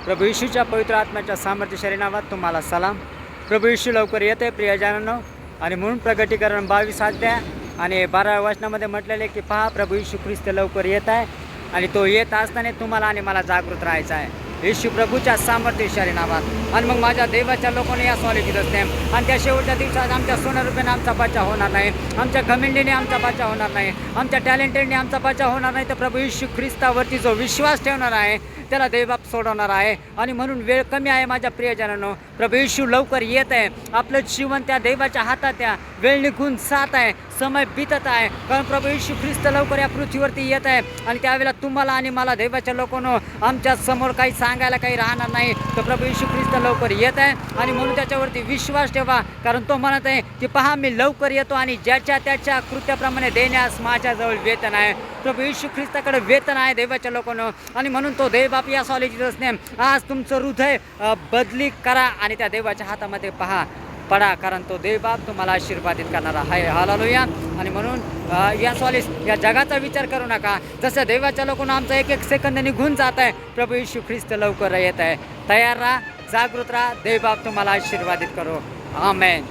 प्रभू येशूच्या पवित्र आत्म्याच्या सामर्थ्यशाली नावात तुम्हाला सलाम. प्रभू येशू लवकर येते प्रियजनांनो. आणि म्हणून प्रगटीकरण 22 अध्याय आणि 12व्या वचनामध्ये म्हटलेले की पहा प्रभू येशू ख्रिस्त लवकर येत आहे आणि तो येत असताना तुम्हाला आणि मला जागृत राहायचं आहे येशू प्रभूच्या सामर्थ्यशाली नावात. आणि मग माझ्या देवाच्या लोकांनी या सॉलिटीत असते आणि त्या शेवटच्या दिवसात आमच्या सोनारूपेने आमचा बचाव होणार नाही, आमच्या घमिंडीने आमचा बचाव होणार नाही, आमच्या टॅलेंटेडने आमचा बचाव होणार नाही, तर प्रभू येशू ख्रिस्तावरती जो विश्वास ठेवणार आहे त्याला देवबाप सोडवणार आहे. आणि म्हणून वेळ कमी आहे माझ्या प्रियजनांनो. प्रभू येशू लवकर येत आहे. आपलं जीवन त्या देवाच्या हातात आहे. वेळ निघून जात आहे, समय बीतत आहे, कारण प्रभू येशू ख्रिस्त लवकर या पृथ्वीवरती येत आहे. आणि त्यावेळेला तुम्हाला आणि मला देवाच्या लोकांनो आमच्या समोर काही सांगायला काही राहणार नाही. तर प्रभू येशू ख्रिस्त लवकर येत आहे आणि म्हणून त्याच्यावरती विश्वास ठेवा, कारण तो म्हणत आहे की पहा मी लवकर येतो आणि ज्याच्या त्याच्या कृत्याप्रमाणे देण्यास माझ्याजवळ वेतन आहे. प्रभू येशू ख्रिस्ताकडे वेतन आहे देवाच्या लोकांनो. आणि म्हणून तो देवबाप या सॉलिटीतच आज तुमचं हृदय बदली करा आणि त्या देवाच्या हातामध्ये पडा, कारण तो देवबाप तुम्हाला आशीर्वादित करणारा आहे. हालेलुया. आणि म्हणून या जगाचा विचार करू नका. जसं देवाच्या लोकांना आमचा एक एक सेकंद निघून जात आहे, प्रभू येशू ख्रिस्त लवकर येत आहे. तयार राहा, जागृत राहा. देवबाप तुम्हाला आशीर्वादित करो. आमेन.